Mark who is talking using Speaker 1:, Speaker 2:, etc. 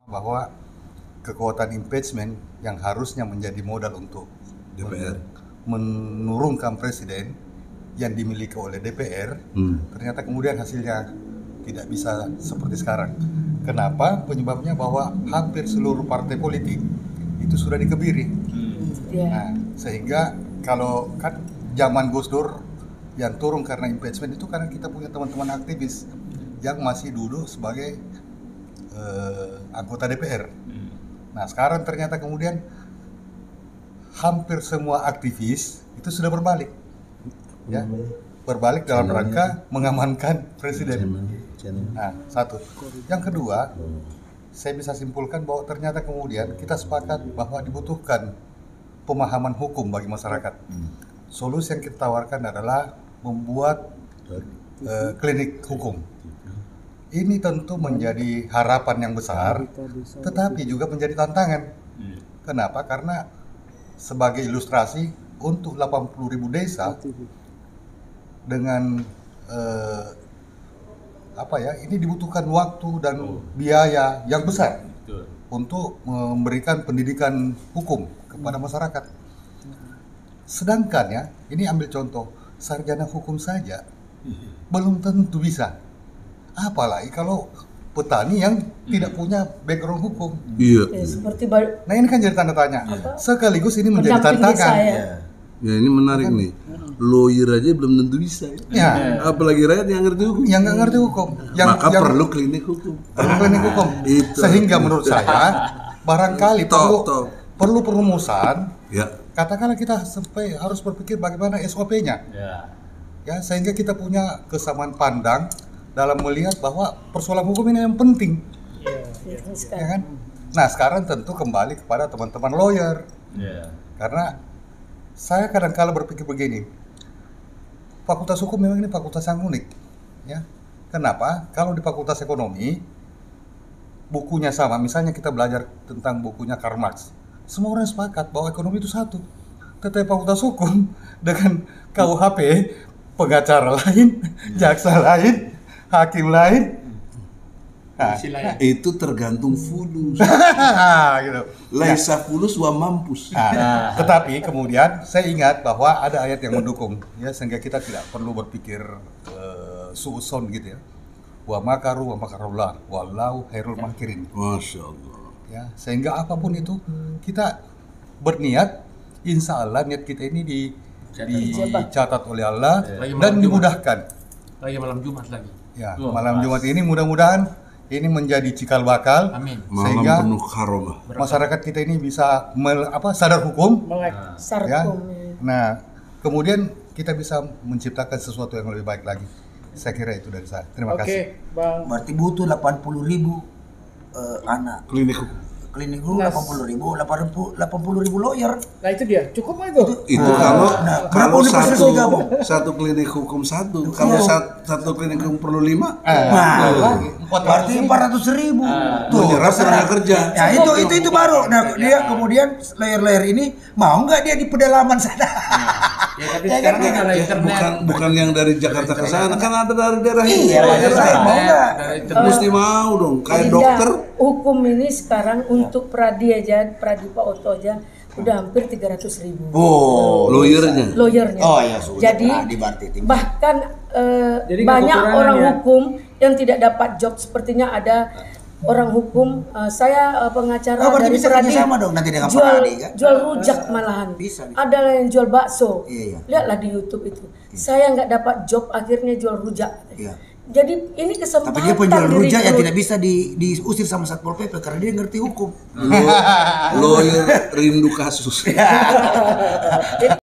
Speaker 1: bahwa kekuatan impeachment yang harusnya menjadi modal untuk
Speaker 2: DPR
Speaker 1: menurunkan presiden yang dimiliki oleh DPR, ternyata kemudian hasilnya tidak bisa seperti sekarang. Kenapa? Penyebabnya bahwa hampir seluruh partai politik itu sudah dikebiri. Nah, sehingga kalau kan zaman Gus Dur yang turun karena impeachment itu karena kita punya teman-teman aktivis yang masih duduk sebagai anggota DPR. Nah, sekarang ternyata kemudian hampir semua aktivis itu sudah berbalik, ya, berbalik dalam rangka mengamankan presiden. Nah, satu. Yang kedua, saya bisa simpulkan bahwa ternyata kemudian kita sepakat bahwa dibutuhkan pemahaman hukum bagi masyarakat. Solusi yang kita tawarkan adalah membuat klinik hukum. Ini tentu menjadi harapan yang besar, tetapi juga menjadi tantangan. Kenapa? Karena sebagai ilustrasi untuk 80.000 desa dengan ini dibutuhkan waktu dan biaya yang besar untuk memberikan pendidikan hukum kepada masyarakat. Sedangkan ya, ini ambil contoh, sarjana hukum saja belum tentu bisa. Apalagi kalau petani yang tidak punya background hukum.
Speaker 2: Iya.
Speaker 1: Nah, ini kan jadi tanda tanya. Sekaligus ini menjadi tantangan.
Speaker 2: Ya, ini menarik nih. Lawyer aja belum tentu bisa.
Speaker 1: Ya.
Speaker 2: Apalagi rakyat yang ngerti hukum.
Speaker 1: Yang nggak ngerti hukum.
Speaker 2: Maka perlu klinik hukum.
Speaker 1: Klinik hukum. Sehingga menurut saya barangkali perlu perumusan.
Speaker 2: Ya.
Speaker 1: Katakanlah kita sampai harus berpikir bagaimana SOP-nya. Ya, sehingga kita punya kesamaan pandang dalam melihat bahwa persoalan hukum ini yang penting. Ya kan? Nah, sekarang tentu kembali kepada teman-teman lawyer. Karena saya kadang-kala berpikir begini, fakultas hukum memang ini fakultas yang unik, ya. Kenapa? Kalau di fakultas ekonomi, bukunya sama, misalnya kita belajar tentang bukunya Karl Marx, semua orang sepakat bahwa ekonomi itu satu. Tetapi fakultas hukum dengan KUHP, pengacara lain, jaksa lain, hakim lain. Nah,
Speaker 2: itu tergantung fulus.
Speaker 1: Gitu.
Speaker 2: Laisa fulus wa mampus.
Speaker 1: Tetapi kemudian saya ingat bahwa ada ayat yang mendukung, ya, sehingga kita tidak perlu berpikir suudzon gitu ya. Wa makaru wa makarullah wallahu khairul makirin.
Speaker 2: Masya Allah.
Speaker 1: Ya, sehingga apapun itu kita berniat, insya Allah niat kita ini dicatat oleh Allah dan dimudahkan.
Speaker 3: Lagi malam Jumat lagi.
Speaker 1: Ya, malam Jumat ini mudah-mudahan ini menjadi cikal bakal.
Speaker 3: Amin.
Speaker 1: Sehingga
Speaker 2: penuh karomah.
Speaker 1: Masyarakat kita ini bisa sadar hukum. Ya. Nah, kemudian kita bisa menciptakan sesuatu yang lebih baik lagi. Saya kira itu dari saya. Terima kasih.
Speaker 4: Bang. Berarti butuh 80.000 anak.
Speaker 2: Klinik hukum.
Speaker 4: Klinik hukum 80.000 lawyer.
Speaker 5: Nah itu dia, cukup nggak itu?
Speaker 2: Itu kalau
Speaker 4: berapa universitas digabung?
Speaker 2: Satu klinik hukum satu. Kalau satu klinik hukum perlu 5.
Speaker 4: Berarti 400.000.
Speaker 2: Tuh nyerap tenaga kerja.
Speaker 4: Ya itu baru. Nah dia kemudian layer ini mau nggak dia di pedalaman sana?
Speaker 3: Ya tapi sekarang kan ada internet.
Speaker 2: Bukan yang dari Jakarta ke sana, kan ada dari daerah ini.
Speaker 4: Mau nggak?
Speaker 2: Mesti mau dong. Kayak dokter.
Speaker 6: Hukum ini sekarang untuk pradi Pak Oto aja udah hampir 300.000.
Speaker 2: Lawyernya.
Speaker 4: Oh ya sudah.
Speaker 6: Jadi bahkan banyak orang hukum yang tidak dapat job, sepertinya ada orang hukum, saya pengacara dari Pradi
Speaker 4: sama dong nanti dengan
Speaker 6: jual rujak malahan. Ada yang jual bakso. Lihatlah di YouTube itu. Saya nggak dapat job, akhirnya jual rujak. Jadi ini kesempatan.
Speaker 4: Tapi dia penjual rujak yang tidak bisa diusir sama Satpol PP karena dia ngerti hukum.
Speaker 2: Lawyer rindu kasus.